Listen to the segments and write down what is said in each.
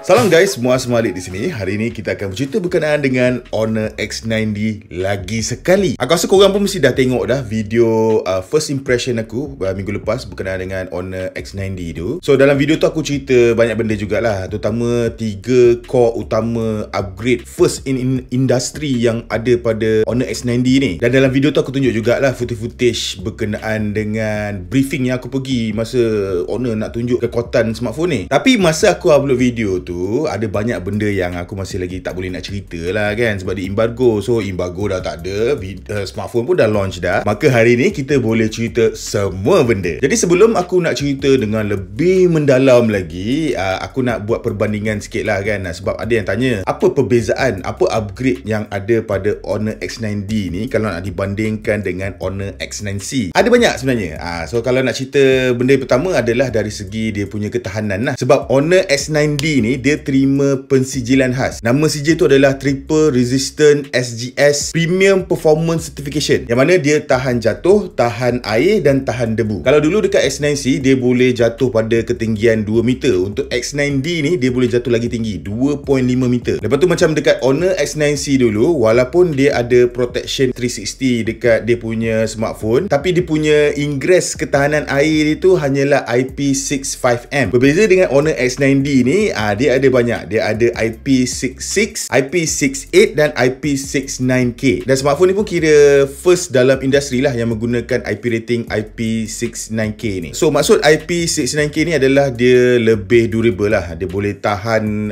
Salam guys, Muaz Malik di sini. Hari ini kita akan bercerita berkenaan dengan Honor X90 lagi sekali. Aku rasa korang pun mesti dah tengok dah video first impression aku minggu lepas berkenaan dengan Honor X90 tu. So dalam video tu aku cerita banyak benda jugalah, terutama 3 core utama upgrade first in industry yang ada pada Honor X90 ni. Dan dalam video tu aku tunjuk jugalah footage berkenaan dengan briefing yang aku pergi masa Honor nak tunjuk kekuatan smartphone ni. Tapi masa aku upload video tu ada banyak benda yang aku masih lagi tak boleh nak cerita lah kan, sebab di embargo. So embargo dah tak ada, smartphone pun dah launch dah. Maka hari ni kita boleh cerita semua benda. Jadi sebelum aku nak cerita dengan lebih mendalam lagi, aku nak buat perbandingan sikit lah kan. Sebab ada yang tanya apa perbezaan, apa upgrade yang ada pada Honor X90 ni kalau nak dibandingkan dengan Honor X9C. Ada banyak sebenarnya. So kalau nak cerita, benda pertama adalah dari segi dia punya ketahanan lah. Sebab Honor X90 ni dia terima pensijilan khas. Nama sijil tu adalah Triple Resistant SGS Premium Performance Certification, yang mana dia tahan jatuh, tahan air dan tahan debu. Kalau dulu dekat X9C dia boleh jatuh pada ketinggian 2 meter. Untuk X9D ni dia boleh jatuh lagi tinggi, 2.5 meter. Lepas tu macam dekat Honor X9C dulu, walaupun dia ada protection 360 dekat dia punya smartphone, tapi dia punya ingress ketahanan air itu hanyalah IP65M. Berbeza dengan Honor X9D ni, dia ada banyak. Dia ada IP66, IP68 dan IP69K. Dan smartphone ni pun kira first dalam industri lah yang menggunakan IP rating IP69K ni. So maksud IP69K ni adalah dia lebih durable lah. Dia boleh tahan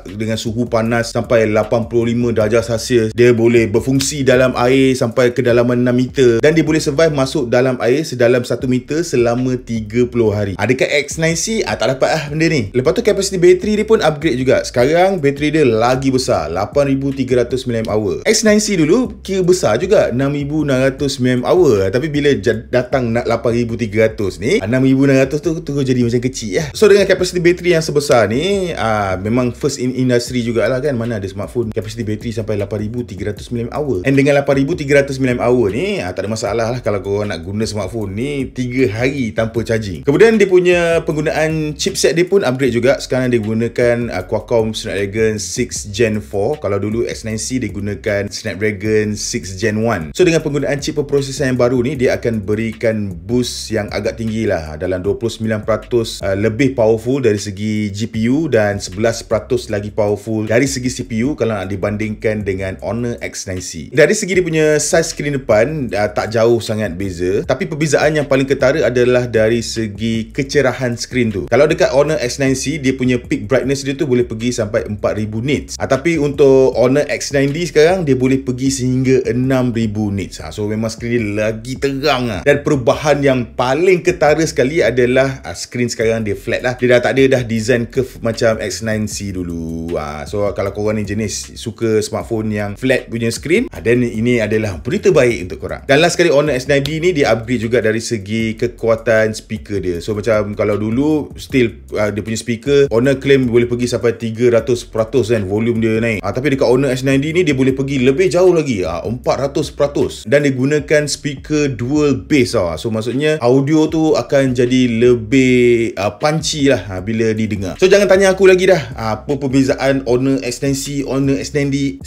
dengan suhu panas sampai 85 darjah Celsius. Dia boleh berfungsi dalam air sampai kedalaman 6 meter. Dan dia boleh survive masuk dalam air sedalam 1 meter selama 30 hari. Dekat X9C tak dapat lah benda ni. Lepas tu kapasiti bateri dia pun upgrade juga. Sekarang bateri dia lagi besar, 8300 mAh. X9C dulu kira besar juga, 6600 mAh. Tapi bila datang nak 8300 ni, 6600 tu terus jadi macam kecil lah. So dengan kapasiti bateri yang sebesar ni, memang first in industry jugalah kan. Mana ada smartphone kapasiti bateri sampai 8300 mAh. And dengan 8300 mAh ni, tak ada masalah lah kalau korang nak guna smartphone ni 3 hari tanpa charging. Kemudian dia punya penggunaan chipset dia pun upgrade juga. Sekarang dia gunakan Qualcomm Snapdragon 6 Gen 4. Kalau dulu X9C dia gunakan Snapdragon 6 Gen 1. So dengan penggunaan chip perprosesan yang baru ni, dia akan berikan boost yang agak tinggi lah, dalam 29% lebih powerful dari segi GPU dan 11% lagi powerful dari segi CPU kalau nak dibandingkan dengan Honor X9C. Dari segi dia punya size skrin depan, tak jauh sangat beza. Tapi perbezaan yang paling ketara adalah dari segi kecerahan skrin tu. Kalau dekat Honor X9C, dia punya peak brightness dia tu boleh pergi sampai 4000 nits. Tapi untuk Honor X9D sekarang dia boleh pergi sehingga 6000 nits. So memang skrin dia lagi terang. Dan perubahan yang paling ketara sekali adalah skrin sekarang dia flat lah. Dia dah tak ada dah design curve macam X9C dulu. So kalau korang ni jenis suka smartphone yang flat punya skrin, dan ini adalah berita baik untuk korang. Dan last sekali, Honor X9D ni dia upgrade juga dari segi kekuatan speaker dia. So macam kalau dulu still dia punya speaker Honor claim boleh pergi sampai 300% kan volume dia naik. Tapi dekat Honor X9D ni dia boleh pergi lebih jauh lagi, 400%. Dan dia gunakan speaker dual bass. So maksudnya audio tu akan jadi lebih punchy lah bila didengar. So jangan tanya aku lagi dah apa perbezaan Honor X9C, Honor X9D,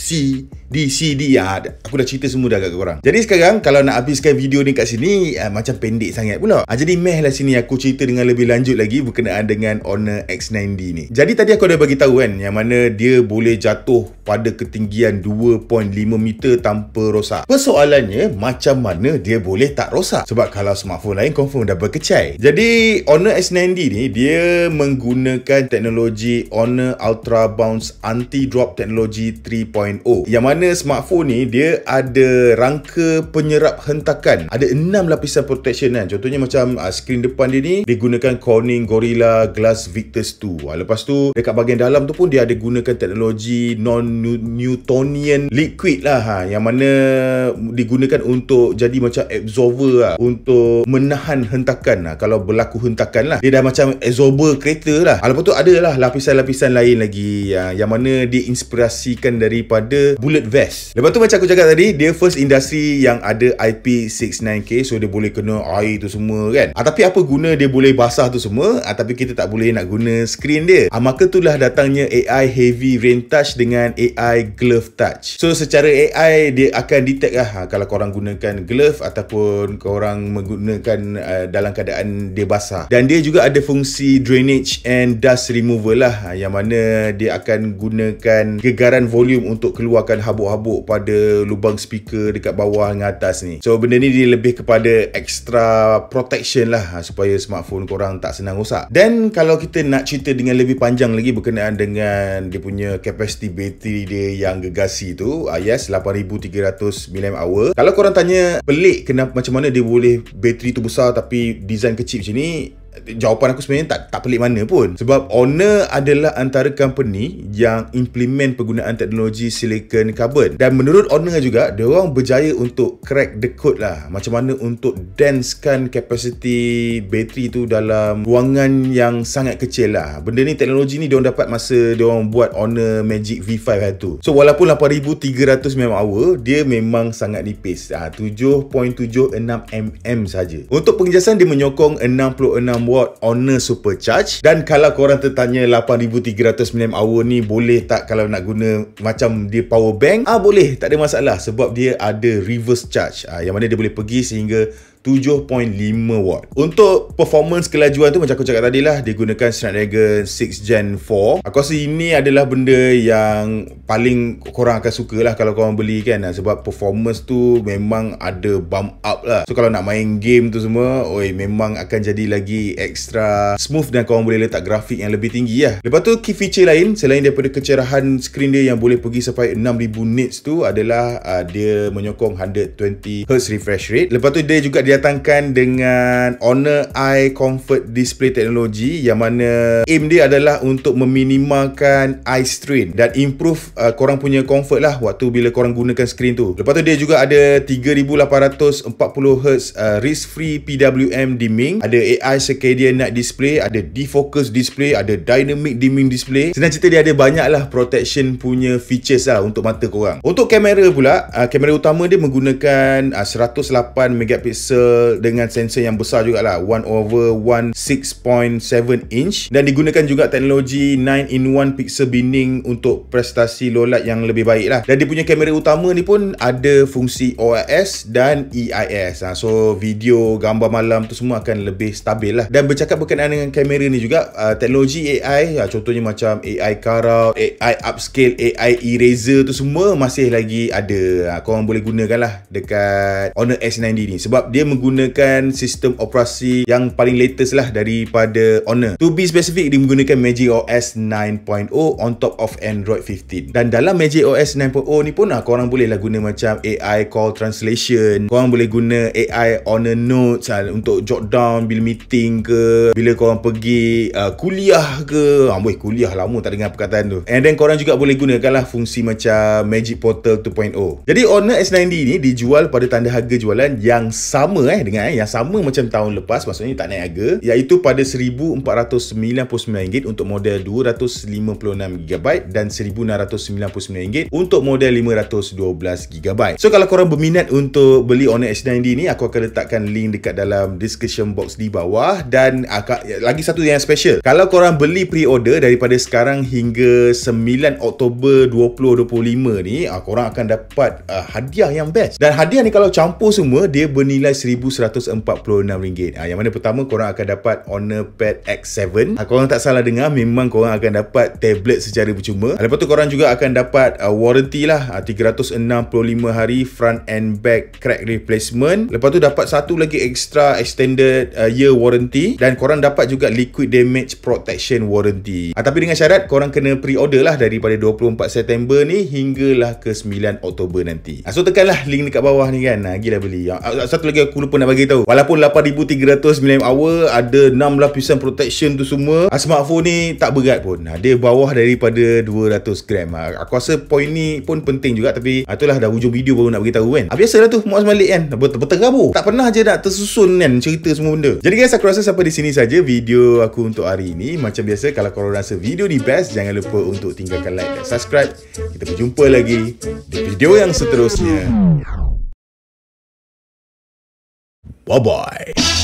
CD. Aku dah cerita semua dah kat korang. Jadi sekarang kalau nak habiskan video ni kat sini, macam pendek sangat pula. Jadi meh lah sini aku cerita dengan lebih lanjut lagi berkenaan dengan Honor X9D ni. Jadi tadi aku dah bagi tahu kan, yang mana dia boleh jatuh pada ketinggian 2.5 meter tanpa rosak. Persoalannya, macam mana dia boleh tak rosak? Sebab kalau smartphone lain confirm dah berkecai. Jadi Honor X9D ni dia menggunakan teknologi Honor Ultra Bounce Anti-Drop Technology 3.0, yang mana smartphone ni dia ada rangka penyerap hentakan. Ada 6 lapisan protection kan. Contohnya macam skrin depan dia ni digunakan Corning Gorilla Glass Victus 2. Lepas tu dekat bahagian dalam tu pun dia ada gunakan teknologi non Newtonian liquid lah, yang mana digunakan untuk jadi macam absorber lah, untuk menahan hentakan. Kalau berlaku hentakan lah, dia dah macam absorber kereta lah. Lepas tu ada lah lapisan-lapisan lain lagi yang mana diinspirasikan daripada bullet vest. Lepas tu macam aku cakap tadi, dia first industri yang ada IP69K, so dia boleh kena air tu semua kan. Tapi apa guna dia boleh basah tu semua, tapi kita tak boleh nak guna skrin dia. Maka itulah datangnya AI Heavy Rain Touch dengan AI Glove Touch. So secara AI dia akan detect lah kalau korang gunakan glove ataupun korang menggunakan dalam keadaan dia basah. Dan dia juga ada fungsi drainage and dust removal lah, yang mana dia akan gunakan gegaran volume untuk keluarkan habuk-habuk pada lubang speaker dekat bawah dengan atas ni. So benda ni dia lebih kepada extra protection lah, supaya smartphone korang tak senang rosak. Dan kalau kita nak cerita dengan lebih panjang lagi berkenaan dengan dia punya capacity bateri dia yang gegasi tu, yes, 8300 mAh. Kalau korang tanya pelik kenapa, macam mana dia boleh bateri tu besar tapi design kecil macam ni, jawapan aku sebenarnya tak pelik mana pun. Sebab Honor adalah antara company yang implement penggunaan teknologi silicon carbon. Dan menurut Honor juga, diorang berjaya untuk crack the code lah, macam mana untuk densekan capacity bateri tu dalam ruangan yang sangat kecil lah. Benda ni, teknologi ni diorang dapat masa diorang buat Honor Magic V5 hari tu. So walaupun 8300 mAh, dia memang sangat nipis, 7.76 mm saja. Untuk pengejasan dia menyokong 66 watt Honor Supercharge. Dan kalau korang tertanya 8300 mAh ni boleh tak kalau nak guna macam dia power bank, boleh, tak ada masalah, sebab dia ada reverse charge, yang mana dia boleh pergi sehingga 7.5 watt. Untuk performance kelajuan tu macam aku cakap tadi lah, dia gunakan Snapdragon 6 Gen 4. Aku rasa ini adalah benda yang paling korang akan suka lah kalau korang beli kan, sebab performance tu memang ada bump up lah. So kalau nak main game tu semua, memang akan jadi lagi extra smooth dan korang boleh letak grafik yang lebih tinggi lah. Lepas tu key feature lain selain daripada kecerahan skrin dia yang boleh pergi sampai 6000 nits tu adalah dia menyokong 120Hz refresh rate. Lepas tu dia juga didatangkan dengan Honor Eye Comfort Display Technology, yang mana aim dia adalah untuk meminimalkan eye strain dan improve korang punya comfort lah waktu bila korang gunakan skrin tu. Lepas tu dia juga ada 3840Hz risk-free PWM dimming, ada AI Circadian Night Display, ada defocus display, ada dynamic dimming display. Senang cerita dia ada banyak lah protection punya features lah untuk mata korang. Untuk kamera pula, kamera utama dia menggunakan 108 megapiksel dengan sensor yang besar jugalah, 1/1 6.7 inch, dan digunakan juga teknologi 9-in-1 pixel binning untuk prestasi low light yang lebih baik lah. Dan dia punya kamera utama ni pun ada fungsi OIS dan EIS, so video, gambar malam tu semua akan lebih stabil lah. Dan bercakap berkenaan dengan kamera ni juga, teknologi AI, contohnya macam AI Cutout, AI Upscale, AI Eraser tu semua masih lagi ada. Korang boleh gunakan lah dekat Honor S90 ni, sebab dia menggunakan sistem operasi yang paling latest lah daripada Honor. To be specific, dia menggunakan Magic OS 9.0 on top of Android 15. Dan dalam Magic OS 9.0 ni pun korang boleh lah guna macam AI call translation, korang boleh guna AI Honor Notes untuk jot down bila meeting ke, bila korang pergi kuliah ke. Kuliah lama tak dengar perkataan tu. And then korang juga boleh gunakan lah fungsi macam Magic Portal 2.0. Jadi Honor S90 ni dijual pada tanda harga jualan yang sama dengan yang sama macam tahun lepas, maksudnya tak naik harga, iaitu pada RM1,499 untuk model 256GB dan RM1,699 untuk model 512GB. So kalau korang berminat untuk beli Honor S90 ni, aku akan letakkan link dekat dalam description box di bawah. Dan lagi satu yang special, kalau korang beli pre-order daripada sekarang hingga 9 Oktober 2025 ni, korang akan dapat hadiah yang best. Dan hadiah ni kalau campur semua, dia bernilai RM1,146. Yang mana pertama, korang akan dapat Honor Pad X7. Korang tak salah dengar, memang korang akan dapat tablet secara percuma. Lepas tu korang juga akan dapat warranty lah, 365 hari front and back crack replacement. Lepas tu dapat satu lagi extra extended year warranty, dan korang dapat juga liquid damage protection warranty. Tapi dengan syarat korang kena pre-order lah daripada 24 September ni hinggalah ke 9 Oktober nanti. So tekanlah link dekat bawah ni kan, gila beli. Satu lagi aku aku lupa nak bagi tahu. Walaupun 8300 mAh, ada 6 lapisan protection tu semua, smartphone ni tak berat pun. Dia bawah daripada 200 gram. Aku rasa point ni pun penting juga, tapi itulah dah hujung video baru nak bagi tahu kan. Biasalah tu Muaz Malik kan, berterabur. Tak pernah je nak tersusun kan cerita semua benda. Jadi guys, aku rasa sampai di sini saja video aku untuk hari ini. Macam biasa, kalau korang rasa video ni best, jangan lupa untuk tinggalkan like dan subscribe. Kita berjumpa lagi di video yang seterusnya. Bye bye.